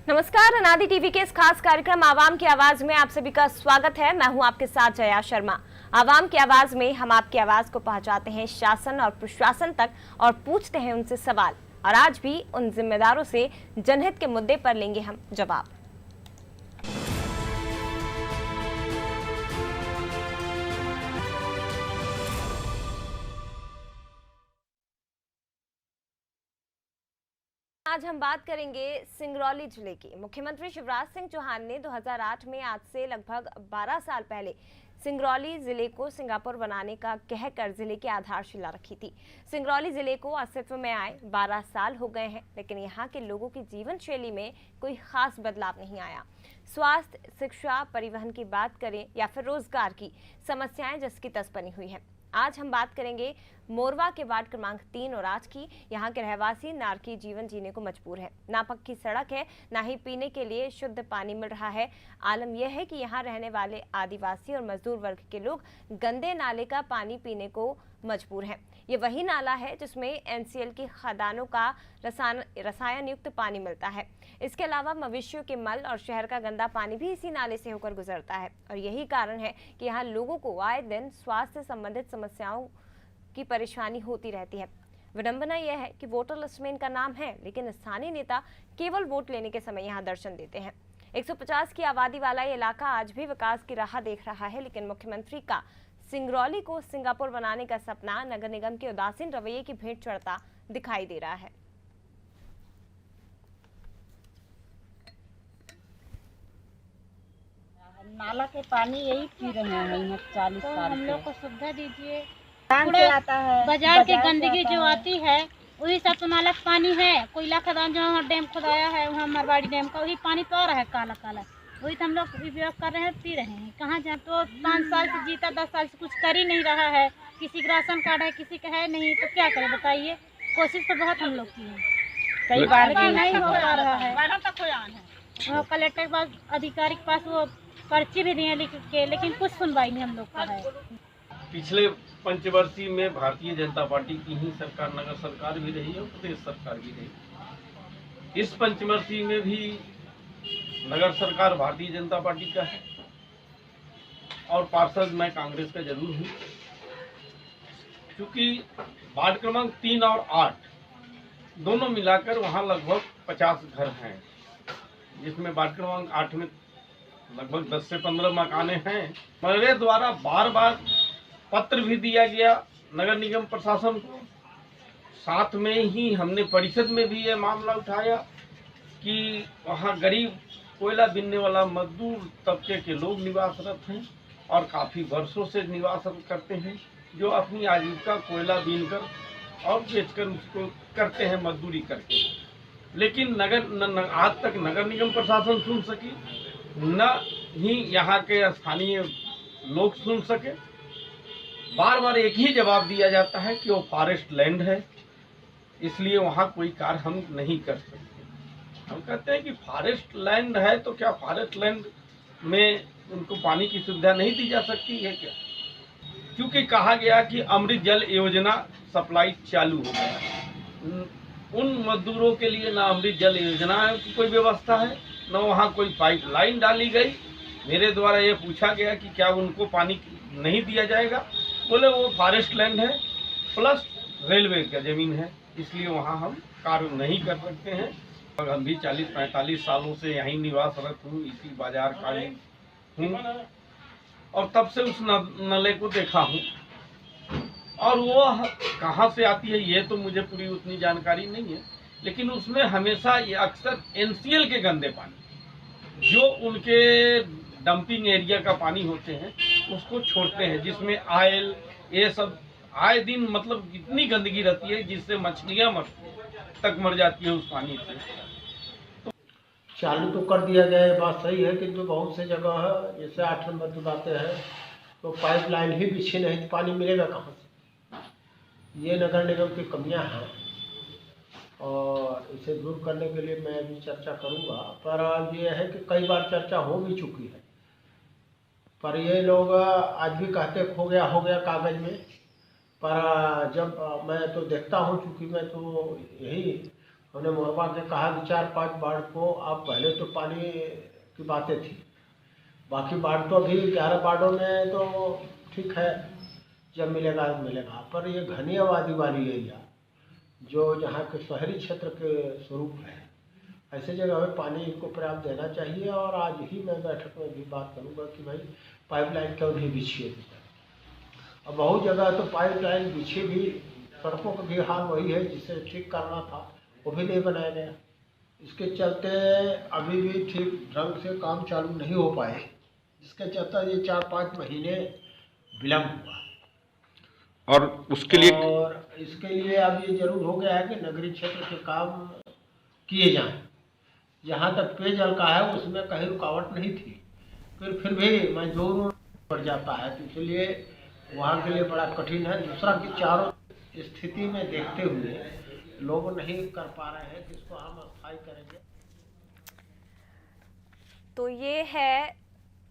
नमस्कार, अनादि टीवी के इस खास कार्यक्रम आवाम की आवाज में आप सभी का स्वागत है। मैं हूं आपके साथ जया शर्मा। आवाम की आवाज में हम आपकी आवाज को पहुंचाते हैं शासन और प्रशासन तक और पूछते हैं उनसे सवाल, और आज भी उन जिम्मेदारों से जनहित के मुद्दे पर लेंगे हम जवाब। आज हम बात करेंगे सिंगरौली जिले की। मुख्यमंत्री शिवराज सिंह चौहान ने 2008 में, आज से लगभग 12 साल पहले, सिंगरौली जिले को सिंगापुर बनाने का कहकर जिले की आधारशिला रखी थी। सिंगरौली जिले को अस्तित्व में आए 12 साल हो गए हैं, लेकिन यहाँ के लोगों की जीवन शैली में कोई खास बदलाव नहीं आया। स्वास्थ्य, शिक्षा, परिवहन की बात करें या फिर रोजगार की समस्याएं जिसकी तस बनी हुई है। आज हम बात करेंगे मोरवा के वार्ड क्रमांक 3 और आज की। यहाँ के रहवासी नारकी जीवन जीने को मजबूर है। ना पक्की सड़क है, ना ही पीने के लिए शुद्ध पानी मिल रहा है। आलम यह है कि यहाँ रहने वाले आदिवासी और मजदूर वर्ग के लोग गंदे नाले का पानी पीने को मजबूर हैं। ये वही नाला है जिसमें एनसीएल की खदानों का रसायन युक्त पानी मिलता है। इसके अलावा मवेशियों के मल और शहर का गंदा पानी भी इसी नाले से होकर गुजरता है, और यही कारण है कि यहाँ लोगों को आए दिन स्वास्थ्य संबंधित समस्याओं की परेशानी होती रहती है। विडंबना यह है कि वोटर लिस्ट में इनका नाम है, लेकिन स्थानीय नेता केवल वोट लेने के समय यहाँ दर्शन देते हैं। 150 की आबादी वाला ये इलाका आज भी विकास की राह देख रहा है, लेकिन मुख्यमंत्री का सिंगरौली को सिंगापुर बनाने का सपना नगर निगम के उदासीन रवैये की भेंट चढ़ता दिखाई दे रहा है। नाला के पानी यही पी रहे हैं 40 तो साल हम से। लोग को सुविधा दीजिए। से आता है बाजार की गंदगी जो आती है वही सब तो नाला का पानी है। कोयला खदान जो वहाँ डैम खुदाया है, वहाँ मरवाड़ी डैम का वही पानी तो आ रहा है काला काला, वही तो हम लोग उपयोग कर रहे हैं, पी रहे हैं। कहाँ जाए तो 5 साल से जीता, 10 साल से कुछ कर ही नहीं रहा है। किसी का राशन कार्ड है, किसी का है नहीं, तो क्या करें बताइए। कोशिश तो बहुत हम लोग की है, कई बार लेकिन नहीं हो भी पा रहा है। वो कलेक्टर के पास, अधिकारी के पास वो पर्ची भी दिए लिख के, लेकिन कुछ सुनवाई नहीं हम लोग का है। पिछले पंचवर्षीय में भारतीय जनता पार्टी की ही सरकार, नगर सरकार भी रही और प्रदेश सरकार भी रही। इस पंचवर्षीय में भी नगर सरकार भारतीय जनता पार्टी का है और पार्षद मैं कांग्रेस का जरूर हूँ, क्योंकि वार्ड क्रमांक 3 और 8 दोनों मिलाकर वहाँ लगभग 50 घर हैं, जिसमें वार्ड क्रमांक 8 में लगभग 10 से 15 मकाने हैं। मेरे द्वारा बार बार पत्र भी दिया गया नगर निगम प्रशासन को। साथ में ही हमने परिषद में भी ये मामला उठाया कि वहाँ गरीब कोयला बीनने वाला मजदूर तबके के लोग निवासरत हैं और काफ़ी वर्षों से निवासरत करते हैं, जो अपनी आजीविका कोयला बीनकर और बेचकर उसको करते हैं मजदूरी करके। लेकिन आज तक नगर निगम प्रशासन सुन सकी, न ही यहाँ के स्थानीय लोग सुन सके। बार बार एक ही जवाब दिया जाता है कि वो फॉरेस्ट लैंड है, इसलिए वहाँ कोई कार्य हम नहीं कर सकते। हम कहते हैं कि फॉरेस्ट लैंड है तो क्या फॉरेस्ट लैंड में उनको पानी की सुविधा नहीं दी जा सकती है क्या? क्योंकि कहा गया कि अमृत जल योजना सप्लाई चालू हो गया। उन मजदूरों के लिए ना अमृत जल योजना की कोई व्यवस्था है, न वहाँ कोई पाइपलाइन डाली गई। मेरे द्वारा ये पूछा गया कि क्या उनको पानी नहीं दिया जाएगा, बोले वो फॉरेस्ट लैंड है प्लस रेलवे का जमीन है, इसलिए वहाँ हम कार्य नहीं कर सकते हैं। और हम भी 40-45 सालों से यहीं निवासरत हूँ, इसी बाजार का हूँ, और तब से उस नले को देखा हूँ। और वो कहाँ से आती है ये तो मुझे पूरी उतनी जानकारी नहीं है, लेकिन उसमें हमेशा ये अक्सर एनसीएल के गंदे पानी जो उनके डंपिंग एरिया का पानी होते हैं उसको छोड़ते हैं, जिसमें आयल ये सब आए दिन मतलब इतनी गंदगी रहती है जिससे मछलियाँ तक मर जाती है उस पानी से। चालू तो कर दिया गया है, बात सही है, किंतु बहुत से जगह है जैसे 8 नंबर की बातें हैं तो पाइपलाइन ही बिछी नहीं तो पानी मिलेगा कहाँ से। ये नगर निगम की कमियां हैं और इसे दूर करने के लिए मैं अभी चर्चा करूंगा। पर ये है कि कई बार चर्चा हो भी चुकी है, पर ये लोग आज भी कहते हो गया कागज़ में। पर जब मैं तो देखता हूँ, चूँकि मैं तो यही हमने मोहरबा से कहा कि 4-5 वार्ड को आप पहले तो पानी की बातें थी, बाकी वार्ड तो अभी 11 वार्डों में तो ठीक है, जब मिलेगा मिलेगा। पर ये घनी आबादी वाली एरिया जो जहाँ के शहरी क्षेत्र के स्वरूप है, ऐसे जगह में पानी इनको पर्याप्त देना चाहिए। और आज ही मैं बैठक में भी बात करूँगा कि भाई पाइपलाइन क्यों नहीं बिछी है। अब बहुत जगह तो पाइपलाइन बिछी भी, सड़कों का भी हाल वही है, जिसे ठीक करना था वो भी नहीं बनाया गया। इसके चलते अभी भी ठीक ढंग से काम चालू नहीं हो पाए, जिसके चलते ये 4-5 महीने विलम्ब हुआ। और उसके लिए और इसके लिए अब ये जरूर हो गया है कि नगरीय क्षेत्र के काम किए जाएं। जहाँ तक पेयजल का है उसमें कहीं रुकावट नहीं थी, फिर भी मजदूर पड़ जाता है, तो इसलिए वहाँ के लिए बड़ा कठिन है। दूसरा कि चारों स्थिति में देखते हुए लोग नहीं कर पा रहे हैं कि इसको हम स्थायी करेंगे। तो ये है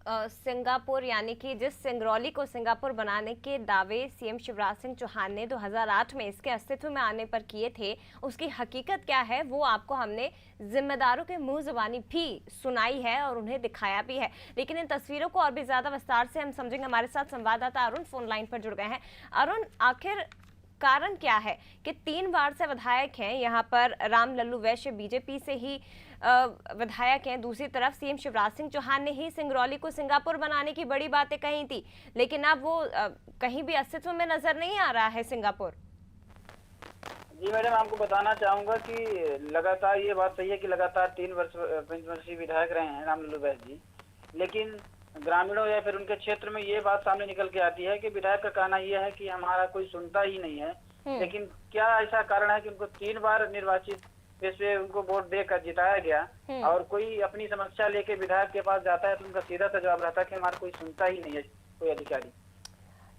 सिंगापुर, यानी कि जिस सिंगरौली को सिंगापुर बनाने के दावे सीएम शिवराज सिंह चौहान ने 2008 में इसके अस्तित्व में आने पर किए थे, उसकी हकीकत क्या है वो आपको हमने जिम्मेदारों के मुंह जुबानी भी सुनाई है और उन्हें दिखाया भी है। लेकिन इन तस्वीरों को और भी ज्यादा विस्तार से हम समझेंगे। हमारे साथ संवाददाता अरुण फोन लाइन पर जुड़ गए हैं। अरुण, आखिर कारण क्या है कि 3 बार से विधायक हैं यहाँ पर? राम लल्लू वैश्य बीजेपी से ही विधायक हैं, दूसरी तरफ सीएम शिवराज सिंह चौहान ने ही सिंगरौली को सिंगापुर बनाने की बड़ी बातें कही थी, लेकिन अब वो कहीं भी अस्तित्व में नजर नहीं आ रहा है सिंगापुर। जी मैडम, आपको बताना चाहूंगा कि लगातार ये बात सही है कि लगातार 3 वर्षीय विधायक रहे हैं राम लल्लू वैश्य जी, लेकिन ग्रामीणों या फिर उनके क्षेत्र में ये बात सामने निकल के आती है कि विधायक का कहना यह है कि हमारा कोई सुनता ही नहीं है। लेकिन क्या ऐसा कारण है कि उनको 3 बार निर्वाचित पे उनको वोट देकर जिताया गया और कोई अपनी समस्या लेके विधायक के पास जाता है तो उनका सीधा सा जवाब रहता है कि हमारा कोई सुनता ही नहीं है कोई अधिकारी।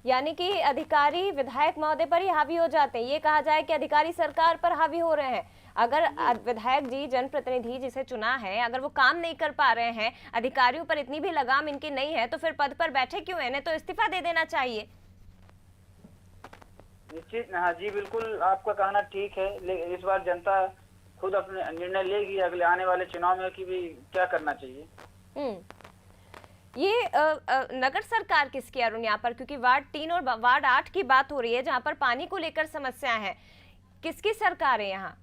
यानी कि अधिकारी विधायक महोदय पर ही हावी हो जाते हैं। ये कहा जाए कि अधिकारी सरकार पर हावी हो रहे हैं। अगर विधायक जी, जनप्रतिनिधि जिसे चुना है, अगर वो काम नहीं कर पा रहे हैं, अधिकारियों पर इतनी भी लगाम इनकी नहीं है, तो फिर पद पर बैठे क्यों हैं? इन्हें तो इस्तीफा दे देना चाहिए। निश्चित, हाँ जी बिल्कुल, आपका कहना ठीक है। इस बार जनता खुद अपने निर्णय लेगी अगले आने वाले चुनाव में कि भी क्या करना चाहिए। ये नगर सरकार किसकी अरुण यहाँ पर? क्योंकि वार्ड 3 और वार्ड 8 की बात हो रही है जहाँ पर पानी को लेकर समस्या है। किसकी सरकार है यहाँ?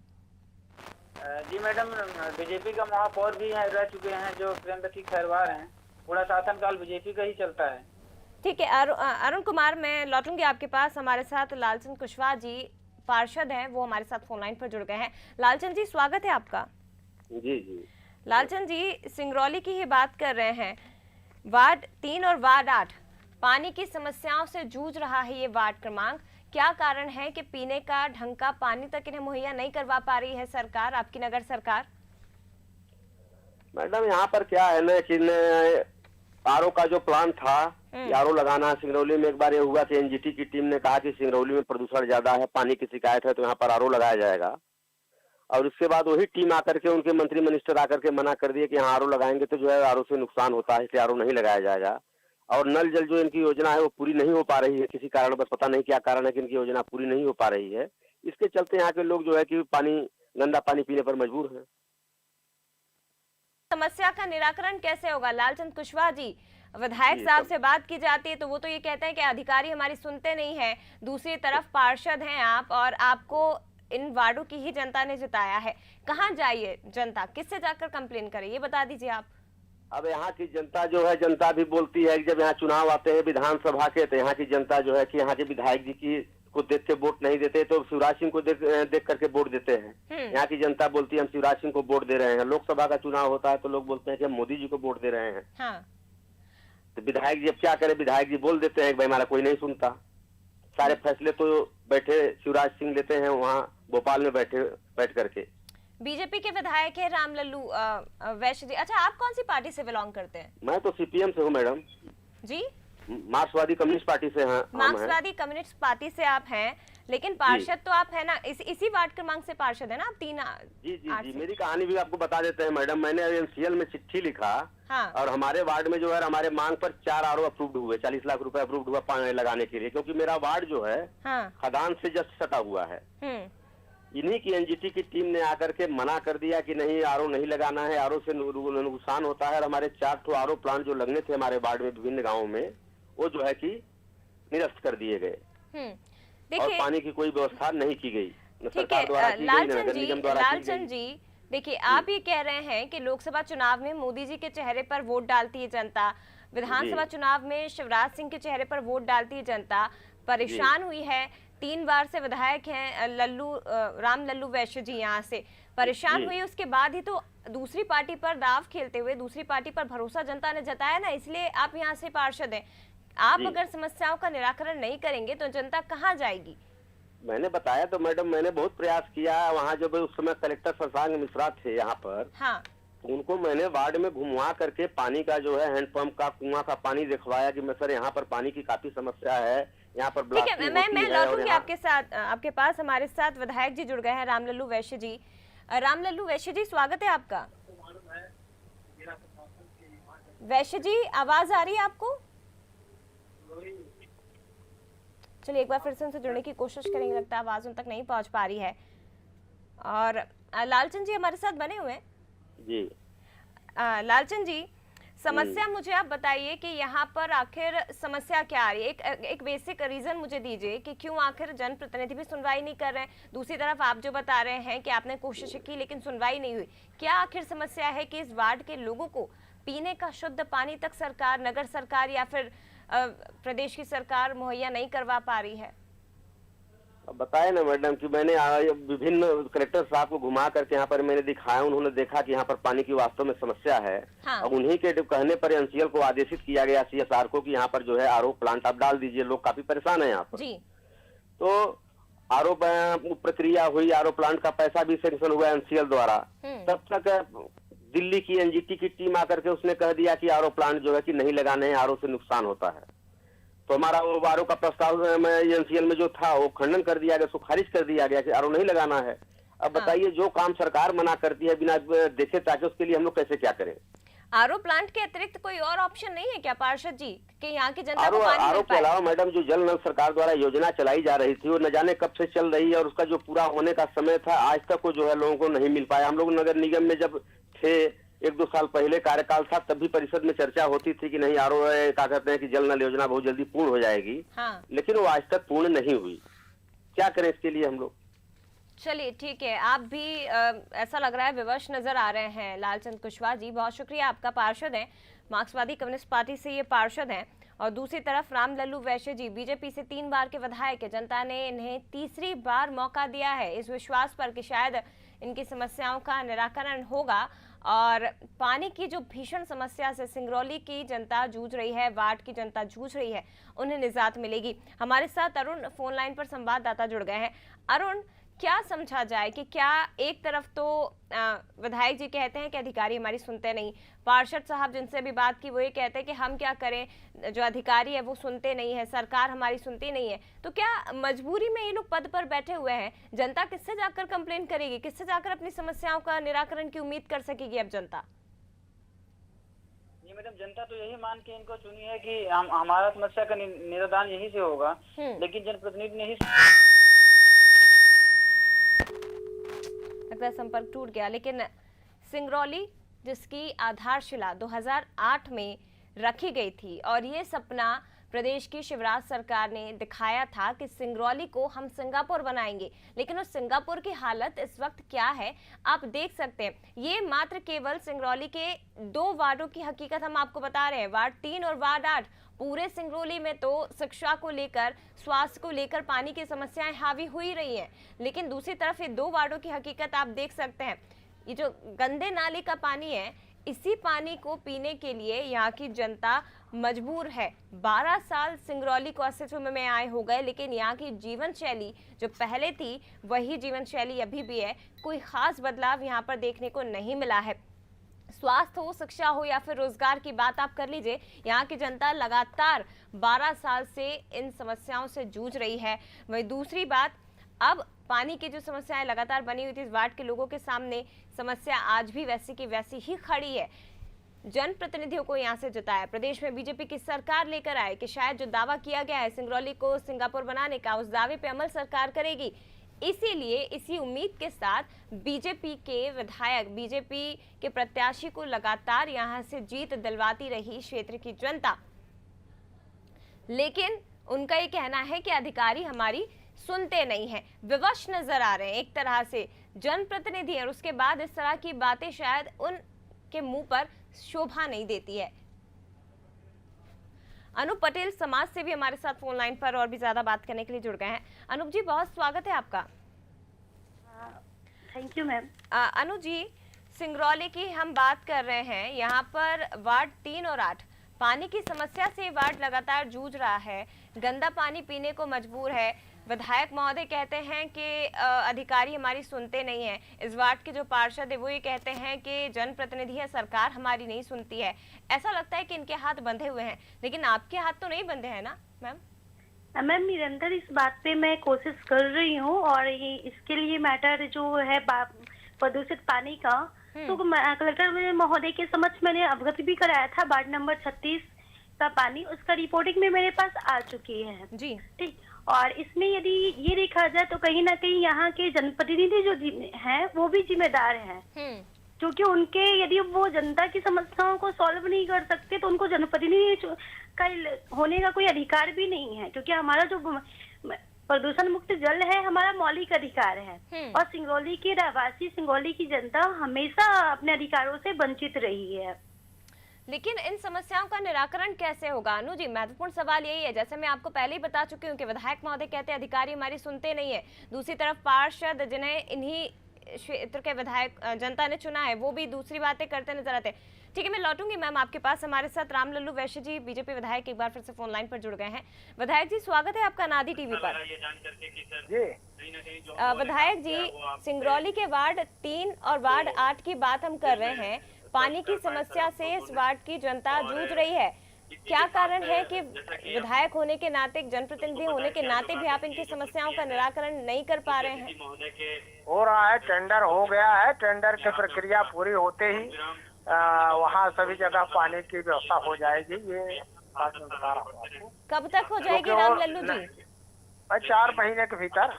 जी मैडम, बीजेपी का महापौर भी है, रह चुके हैं जो प्रेमवती खैरवार हैं। पूरा शासनकाल बीजेपी का ही चलता है। ठीक है अरुण कुमार, मैं लौटूंगी आपके पास। हमारे साथ लालचंद कुशवाहा जी पार्षद हैं, वो हमारे साथ फोन लाइन पर जुड़ गए हैं। लालचंद जी, स्वागत है आपका। जी जी। लालचंद जी, सिंगरौली की ही बात कर रहे हैं। वार्ड 3 और वार्ड 8 पानी की समस्याओं से जूझ रहा है ये वार्ड क्रमांक। क्या कारण है कि पीने का ढंग का पानी तक इन्हें मुहैया नहीं करवा पा रही है सरकार, आपकी नगर सरकार? मैडम, यहाँ पर क्या है ना कि आरओ का जो प्लान था, आरओ लगाना सिंगरौली में, एक बार ये हुआ कि एनजीटी की टीम ने कहा कि सिंगरौली में प्रदूषण ज्यादा है, पानी की शिकायत है, तो यहाँ पर आरओ लगाया जाएगा। और उसके बाद वही टीम आकर के, उनके मंत्री मिनिस्टर आकर के मना कर दिए कि यहाँ आरओ लगाएंगे तो जो है आरओ से नुकसान होता है, इसलिए आरओ नहीं लगाया जाएगा। और नल जल जो इनकी योजना है वो पूरी नहीं हो पा रही है किसी कारण, बस पता नहीं क्या कारण है कि इनकी योजना पूरी नहीं हो पा रही है। इसके चलते यहाँ के लोग जो है कि गंदा पानी पीने पर मजबूर है। समस्या का निराकरण कैसे होगा? लालचंद कुशवाहा जी, विधायक साहब से बात की जाती है तो वो तो ये कहते हैं कि अधिकारी हमारी सुनते नहीं है। दूसरी तरफ पार्षद हैं आप, और आपको इन वार्डों की ही जनता ने जिताया है। कहाँ जाइए जनता, किससे जाकर कंप्लेन करे, ये बता दीजिए आप। अब यहाँ की जनता जो है, जनता भी बोलती है कि जब यहाँ चुनाव आते हैं विधानसभा के, तो यहाँ की जनता जो है कि यहाँ के विधायक जी की को देख के वोट नहीं देते, तो शिवराज सिंह को देख करके वोट देते हैं। यहाँ की जनता बोलती है हम शिवराज सिंह को वोट दे रहे हैं। लोकसभा का चुनाव होता है तो लोग बोलते हैं कि हम मोदी जी को वोट दे रहे हैं। हाँ। तो विधायक जी अब क्या करें, विधायक जी बोल देते हैं कि भाई हमारा कोई नहीं सुनता। सारे फैसले तो बैठे शिवराज सिंह लेते हैं वहाँ भोपाल में बैठ करके। बीजेपी के विधायक है राम लल्लू वैश्य जी। अच्छा, आप कौन सी पार्टी से बिलोंग करते हैं? मैं तो सीपीएम से हूँ मैडम जी, मार्क्सवादी कम्युनिस्ट पार्टी से हैं। मार्क्सवादी कम्युनिस्ट पार्टी से आप हैं, लेकिन पार्षद तो आप है ना, इसी वार्ड क्रमांक से पार्षद है ना आप? 3 जी। मेरी कहानी भी आपको बता देते हैं मैडम। मैंने एनसीएल में चिट्ठी लिखा। हाँ। और हमारे वार्ड में जो है हमारे मांग पर 4 आरओ अप्रूव्ड हुए, 40 लाख रुपए अप्रूव्ड हुआ पानी लगाने के लिए, क्योंकि मेरा वार्ड जो है हाँ। खदान से जस्ट सटा हुआ है। इन्हीं की एनजीटी की टीम ने आकर के मना कर दिया कि नहीं आरओ नहीं लगाना है, आरओ से नुकसान होता है। और हमारे 4 आरओ प्लांट जो लगने थे हमारे वार्ड में विभिन्न गाँव में, वो जो है कि निरस्त कर दिए गए और पानी की कोई व्यवस्था नहीं की गई, न सरकार द्वारा की गई, न नगर निगम द्वारा की गई। लालचंद जी देखिए, आप ये कह रहे हैं कि लोकसभा चुनाव में मोदी जी के चेहरे पर वोट डालती है जनता, विधानसभा चुनाव में शिवराज सिंह के चेहरे पर वोट डालती है जनता, परेशान हुई है। 3 बार से विधायक हैं राम लल्लू वैश्य जी यहाँ से परेशान हुई, उसके बाद ही तो दूसरी पार्टी पर दाव खेलते हुए दूसरी पार्टी पर भरोसा जनता ने जताया ना, इसलिए आप यहाँ से पार्षद हैं। आप अगर समस्याओं का निराकरण नहीं करेंगे तो जनता कहाँ जाएगी? मैंने बताया तो मैडम, मैंने बहुत प्रयास किया। वहाँ जब उस समय कलेक्टर शशांक मिश्रा थे यहाँ पर, हाँ, तो उनको मैंने वार्ड में घुमवा करके पानी का जो है हैंडपंप का कुआं का पानी दिखवाया कि मैं सर यहाँ पर पानी की काफी समस्या है, यहाँ पर ठीक है। मैं लौटूंगी आपके साथ, आपके पास। हमारे साथ विधायक जी जुड़ गए हैं, राम लल्लू वैश्य जी। राम लल्लू वैश्य जी, स्वागत है आपका। वैश्य जी, आवाज आ रही है आपको? चलिए एक बार फिर से उनसे जुड़ने की कोशिश करेंगे, लगता है आवाज उन तक नहीं पहुंच पा रही है। और लालचंद जी हमारे साथ बने हुए हैं जी। लालचंद जी, समस्या मुझे आप बताइए कि यहाँ पर आखिर समस्या क्या आ रही है? एक बेसिक रीजन मुझे दीजिए कि क्यों आखिर जनप्रतिनिधि भी सुनवाई नहीं कर रहे हैं। दूसरी तरफ आप जो बता रहे हैं कि आपने कोशिश की लेकिन सुनवाई नहीं हुई, क्या आखिर समस्या है कि इस वार्ड के लोगों को पीने का शुद्ध पानी तक सरकार, नगर सरकार या फिर प्रदेश की सरकार मुहैया नहीं करवा पा रही है? बताया ना मैडम कि मैंने विभिन्न कलेक्टर साहब को घुमा करके यहाँ पर मैंने दिखाया, उन्होंने देखा कि यहाँ पर पानी की वास्तव में समस्या है। हाँ। और उन्हीं के कहने पर एनसीएल को आदेशित किया गया, सीएसआर को, कि यहाँ पर जो है आरओ प्लांट आप डाल दीजिए, लोग काफी परेशान है यहाँ पर जी। तो आरओ प्रक्रिया हुई, आरओ प्लांट का पैसा भी सैंक्शन हुआ एनसीएल द्वारा। तब तक दिल्ली की एनजीटी की टीम आकर के उसने कह दिया कि आरओ प्लांट जो है कि नहीं लगाने हैं, आरओ से नुकसान होता है। तो हमारा वो आरओ का प्रस्ताव एनसीएल में जो था वो खंडन कर दिया गया, उसको खारिज कर दिया गया कि आरओ नहीं लगाना है। अब बताइए, जो काम सरकार मना करती है बिना देखे ताकि, उसके लिए हम लोग कैसे क्या करें? आरओ प्लांट के अतिरिक्त कोई और ऑप्शन नहीं है क्या पार्षद जी कि यहाँ की जनता को पानी आरओ मिल के पाए? अलावा मैडम जो जल नल सरकार द्वारा योजना चलाई जा रही थी, वो न जाने कब से चल रही है और उसका जो पूरा होने का समय था आज तक वो जो है लोगों को नहीं मिल पाया। हम लोग नगर निगम में जब थे 1-2 साल पहले कार्यकाल था, तब भी परिषद में चर्चा होती थी कि नहीं आरओ क्या कहते हैं कि जल नल योजना बहुत जल्दी पूर्ण हो जाएगी। हाँ। लेकिन वो आज तक पूर्ण नहीं हुई। क्या करें इसके लिए हम लोग? चलिए ठीक है, आप भी ऐसा लग रहा है विवश नजर आ रहे हैं। लालचंद कुशवाहा जी, बहुत शुक्रिया, आपका पार्षद हैं, मार्क्सवादी कम्युनिस्ट पार्टी से ये पार्षद हैं। और दूसरी तरफ राम लल्लू वैश्य जी बीजेपी से 3 बार के विधायक है, जनता ने इन्हें तीसरी बार मौका दिया है इस विश्वास पर कि शायद इनकी समस्याओं का निराकरण होगा और पानी की जो भीषण समस्या से सिंगरौली की जनता जूझ रही है, वार्ड की जनता जूझ रही है, उन्हें निजात मिलेगी। हमारे साथ अरुण फोन लाइन पर संवाददाता जुड़ गए हैं। अरुण, क्या समझा जाए कि क्या एक तरफ तो विधायक जी कहते हैं कि अधिकारी हमारी सुनते नहीं, पार्षद साहब जिनसे भी बात की वो ये कहते हैं कि हम क्या करें, जो अधिकारी है वो सुनते नहीं है, सरकार हमारी सुनती नहीं है, तो क्या मजबूरी में ये लोग पद पर बैठे हुए हैं? जनता किससे जाकर कंप्लेन करेगी, किससे जाकर अपनी समस्याओं का निराकरण की उम्मीद कर सकेगी अब जनता? ये मैडम, जनता तो यही मान के इनको चुनी है कि हमारा समस्या का निराकरण यही से होगा, लेकिन जनप्रतिनिधि ने ही लगता है संपर्क टूट गया। लेकिन सिंगरौली जिसकी आधारशिला 2008 में रखी गई थी और ये सपना प्रदेश की शिवराज सरकार ने दिखाया था कि सिंगरौली को हम सिंगापुर बनाएंगे, लेकिन उस सिंगापुर की हालत इस वक्त क्या है आप देख सकते हैं। ये मात्र केवल सिंगरौली के 2 वार्डों की हकीकत हम आपको बता रहे हैं, वार्ड 3 और वार्ड 8। पूरे सिंगरौली में तो शिक्षा को लेकर, स्वास्थ्य को लेकर पानी की समस्याएं हावी हुई रही हैं, लेकिन दूसरी तरफ ये 2 वार्डों की हकीकत आप देख सकते हैं। ये जो गंदे नाले का पानी है, इसी पानी को पीने के लिए यहाँ की जनता मजबूर है। 12 साल सिंगरौली को अस्तित्व में आए हो गए, लेकिन यहाँ की जीवन शैली जो पहले थी वही जीवन शैली अभी भी है, कोई खास बदलाव यहाँ पर देखने को नहीं मिला है। स्वास्थ्य हो, शिक्षा हो या फिर रोजगार की बात आप कर लीजिए, यहाँ की जनता लगातार 12 साल से इन समस्याओं से जूझ रही है। वही दूसरी बात, अब पानी की जो समस्याएं लगातार बनी हुई थी इस वार्ड के लोगों के सामने, समस्या आज भी वैसी की वैसी ही खड़ी है। जनप्रतिनिधियों को यहाँ से जिताया, प्रदेश में बीजेपी की सरकार लेकर आए कि शायद जो दावा किया गया है सिंगरौली को सिंगापुर बनाने का, उस दावे पे अमल सरकार करेगी। इसीलिए इसी उम्मीद के साथ बीजेपी के विधायक, बीजेपी के प्रत्याशी को लगातार यहां से जीत दिलवाती रही क्षेत्र की जनता। लेकिन उनका ये कहना है कि अधिकारी हमारी सुनते नहीं हैं, विवश नजर आ रहे हैं एक तरह से जनप्रतिनिधि, और उसके बाद इस तरह की बातें शायद उनके मुंह पर शोभा नहीं देती है। अनूप पटेल समाज से भी हमारे साथ फोन लाइन पर और भी ज्यादा बात करने के लिए जुड़ गए हैं। अनूप जी, बहुत स्वागत है आपका। Thank you ma'am. Anu ji, Singrauli की हम बात कर रहे हैं। यहाँ पर वार्ड 3 और 8 पानी की समस्या से वार्ड लगातार जूझ रहा है, गंदा पानी पीने को मजबूर है। विधायक महोदय कहते हैं कि अधिकारी हमारी सुनते नहीं है। इस वार्ड के जो पार्षद है वो ये कहते हैं कि जनप्रतिनिधि है, सरकार हमारी नहीं सुनती है। ऐसा लगता है कि इनके हाथ बंधे हुए हैं, लेकिन आपके हाथ तो नहीं बंधे हैं ना मैम? मैम, निरंतर इस बात पे मैं कोशिश कर रही हूँ, और ये इसके लिए मैटर जो है प्रदूषित पानी का, तो कलेक्टर महोदय के समक्ष मैंने अवगत भी कराया था। वार्ड नंबर 36 का पानी, उसका रिपोर्टिंग में मेरे पास आ चुकी है जी। ठीक। और इसमें यदि ये देखा जाए तो कहीं ना कहीं यहाँ के जनप्रतिनिधि जो हैं वो भी जिम्मेदार हैं, क्योंकि उनके यदि वो जनता की समस्याओं को सॉल्व नहीं कर सकते तो उनको जनप्रतिनिधि का होने का कोई अधिकार भी नहीं है, क्योंकि हमारा जो प्रदूषण मुक्त जल है हमारा मौलिक अधिकार है। और सिंगरौली के रहवासी, सिंगरौली की जनता हमेशा अपने अधिकारों से वंचित रही है। लेकिन इन समस्याओं का निराकरण कैसे होगा? अनु जी, महत्वपूर्ण सवाल यही है। जैसे मैं आपको पहले ही बता चुकी हूँ कि विधायक महोदय कहते हैं अधिकारी हमारी सुनते नहीं है। दूसरी तरफ पार्षद, जिन्हें इन्हीं क्षेत्र के विधायक जनता ने चुना है, वो भी दूसरी बातें करते नजर आते हैं। ठीक है, मैं लौटूंगी मैम आपके पास। हमारे साथ राम लल्लू वैश्य जी, बीजेपी विधायक, एक बार फिर से फोन लाइन पर जुड़ गए हैं। विधायक जी, स्वागत है आपका नादी टीवी पर। विधायक जी, सिंगरौली के वार्ड 3 और वार्ड 8 की बात हम कर रहे हैं। पानी की समस्या से इस वार्ड की जनता जूझ रही है। क्या कारण है कि विधायक होने के नाते, जनप्रतिनिधि होने के नाते भी आप इनकी समस्याओं का निराकरण नहीं कर पा रहे हैं? हो रहा है, टेंडर हो गया है। टेंडर की प्रक्रिया पूरी होते ही वहाँ सभी जगह पानी की व्यवस्था हो जाएगी। ये बात मैं बता रहा हूँ आपको। कब तक हो जाएगी राम लल्लू जी? 4 महीने के भीतर।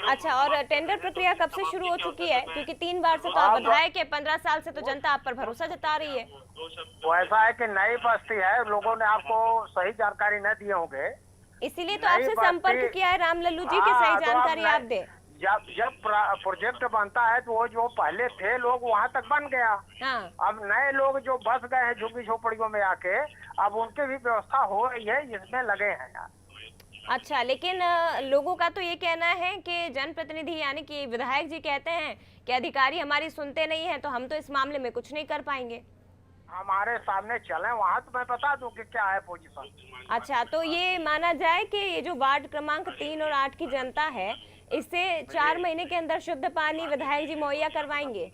अच्छा, और टेंडर प्रक्रिया कब से शुरू हो चुकी है? क्योंकि 3 बार से तो आप विधायक है, 15 साल से तो जनता आप पर भरोसा जता रही है। वो ऐसा है कि नई बस्ती है, लोगों ने आपको सही जानकारी न दिए होंगे, इसीलिए तो आपसे संपर्क किया है राम लल्लू जी, की सही जानकारी आप दे। जब प्रोजेक्ट बनता है तो वो जो पहले थे लोग वहाँ तक बन गया। अब नए लोग जो बस गए हैं झुग्गी झोपड़ियों में आके, अब उनकी भी व्यवस्था हो रही है, इसमें लगे हैं यार। अच्छा, लेकिन लोगों का तो ये कहना है कि जनप्रतिनिधि यानी कि विधायक जी कहते हैं कि अधिकारी हमारी सुनते नहीं है, तो हम तो इस मामले में कुछ नहीं कर पाएंगे। हमारे सामने चले वहाँ तो मैं बता दूं कि क्या है पोजीशन। अच्छा, तो ये माना जाए कि ये जो वार्ड क्रमांक 3 और 8 की जनता है, इससे 4 महीने के अंदर शुद्ध पानी विधायक जी मुहैया करवाएंगे?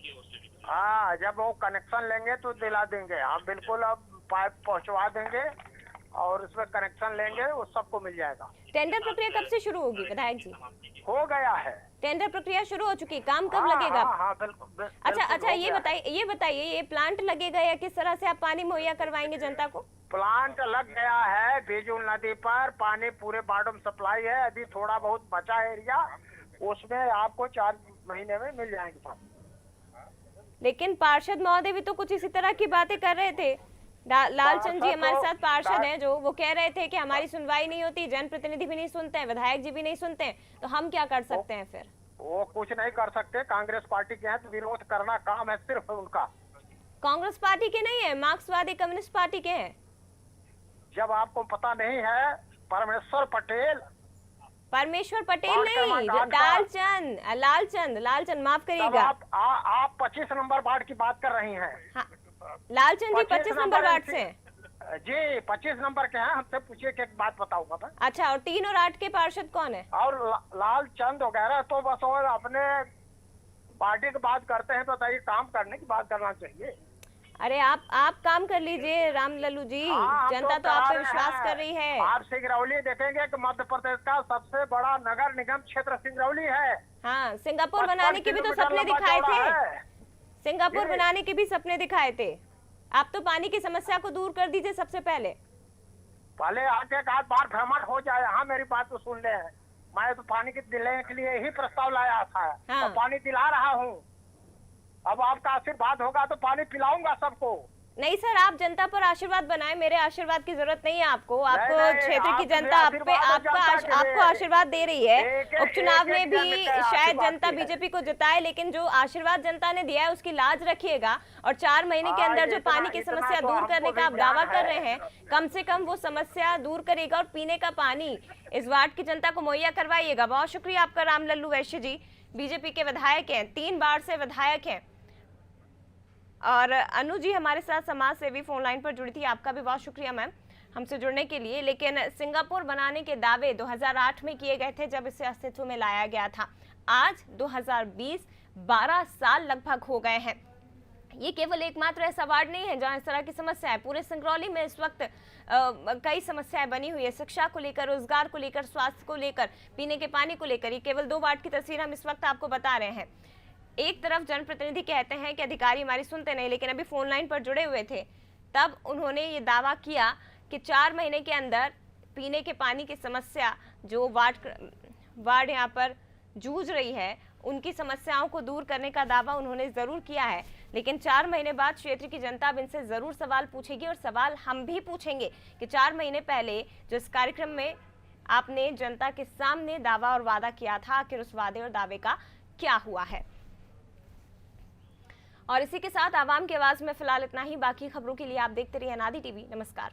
हाँ, जब वो कनेक्शन लेंगे तो दिला देंगे हम, बिल्कुल। अब पाइप पहुंचवा देंगे और उसमें कनेक्शन लेंगे, वो सबको मिल जाएगा। टेंडर प्रक्रिया कब से शुरू होगी विधायक जी? हो गया है, टेंडर प्रक्रिया शुरू हो चुकी है। काम कब लगेगा? हाँ, बिल्कुल। अच्छा, ये बताइए ये प्लांट लगेगा या किस तरह से आप पानी मुहैया करवाएंगे जनता को? प्लांट लग गया है बेजुल नदी पर, पानी पूरे वार्ड में सप्लाई है। अभी थोड़ा बहुत बचा एरिया, उसमें आपको 4 महीने में मिल जाएंगे पानी। लेकिन पार्षद महोदय भी तो कुछ इसी तरह की बातें कर रहे थे। लालचंद जी हमारे साथ पार्षद हैं, जो वो कह रहे थे कि हमारी सुनवाई नहीं होती, जनप्रतिनिधि भी नहीं सुनते हैं, विधायक जी भी नहीं सुनते हैं, तो हम क्या कर सकते हैं फिर? वो कुछ नहीं कर सकते। कांग्रेस पार्टी के हैं तो विरोध करना काम है सिर्फ उनका। कांग्रेस पार्टी के नहीं है, मार्क्सवादी कम्युनिस्ट पार्टी के हैं। जब आपको पता नहीं है, परमेश्वर पटेल नहीं, लालचंद माफ करिएगा। आप 25 नंबर वार्ड की बात कर रही हैं। हाँ, लालचंद जी 25 नंबर वार्ड से जी, 25 नंबर के हैं। हमसे पूछिए कि एक बात बताऊंगा मैं। अच्छा, और 3 और 8 के पार्षद कौन है? और लालचंद वगैरह तो बस और अपने पार्टी की बात करते हैं, बताइए काम करने की बात करना चाहिए। अरे आप काम कर लीजिए राम लल्लू जी, जनता तो आप पे विश्वास कर रही है। आप सिंगरौली देखेंगे कि मध्य प्रदेश का सबसे बड़ा नगर निगम क्षेत्र सिंगरौली है। हाँ, सिंगापुर बनाने के भी तो सपने दिखाए थे। सिंगापुर बनाने के भी सपने दिखाए थे। आप तो पानी की समस्या को दूर कर दीजिए सबसे पहले आके एक आध बार भ्रमण हो जाए। हाँ, मेरी बात तो सुन ले। मैं तो पानी के दिलाने के लिए ही प्रस्ताव लाया था। हाँ। तो पानी दिला रहा हूँ। अब आपका आशीर्वाद होगा तो पानी पिलाऊंगा सबको। नहीं सर, आप जनता पर आशीर्वाद बनाए, मेरे आशीर्वाद की जरूरत नहीं है आपको। आपको नहीं, क्षेत्र की आपके जनता आप पे आशीर्वाद और जनता के आपको लिए। आशीर्वाद दे रही है। एक- उपचुनाव एक- में एक भी जन के शायद आशीर्वाद जनता की है। बीजेपी को जिताए, लेकिन जो आशीर्वाद जनता ने दिया है उसकी लाज रखिएगा। और 4 महीने के हाँ, अंदर जो इतना- पानी की इतना समस्या तो दूर हमको करने का आप भी दावा ज्ञान कर है। रहे हैं, कम से कम वो समस्या दूर करेगा और पीने का पानी इस वार्ड की जनता को मुहैया करवाइएगा। बहुत शुक्रिया आपका राम लल्लू वैश्य जी, बीजेपी के विधायक हैं, 3 बार से विधायक हैं। और अनु जी हमारे साथ समाज सेवी फोन लाइन पर जुड़ी थी, आपका भी बहुत शुक्रिया मैम हमसे जुड़ने के लिए। लेकिन सिंगापुर बनाने के दावे 2008 में किए गए थे जब इसे अस्तित्व में लाया गया था। आज 2020 12 साल लगभग हो गए हैं। ये केवल एकमात्र ऐसा वार्ड नहीं है जहां इस तरह की समस्या है। पूरे सिंगरौली में इस वक्त कई समस्याएं बनी हुई है, शिक्षा को लेकर, रोजगार को लेकर, स्वास्थ्य को लेकर, पीने के पानी को लेकर। ये केवल 2 वार्ड की तस्वीर हम इस वक्त आपको बता रहे हैं। एक तरफ जनप्रतिनिधि कहते हैं कि अधिकारी हमारी सुनते नहीं, लेकिन अभी फोन लाइन पर जुड़े हुए थे तब उन्होंने ये दावा किया कि 4 महीने के अंदर पीने के पानी की समस्या जो वार्ड यहाँ पर जूझ रही है उनकी समस्याओं को दूर करने का दावा उन्होंने जरूर किया है। लेकिन 4 महीने बाद क्षेत्र की जनता अब इनसे जरूर सवाल पूछेगी और सवाल हम भी पूछेंगे कि 4 महीने पहले जो इस कार्यक्रम में आपने जनता के सामने दावा और वादा किया था, आखिर उस वादे और दावे का क्या हुआ है। और इसी के साथ आवाम की आवाज में फिलहाल इतना ही। बाकी खबरों के लिए आप देखते रहिए अनादि टीवी। नमस्कार।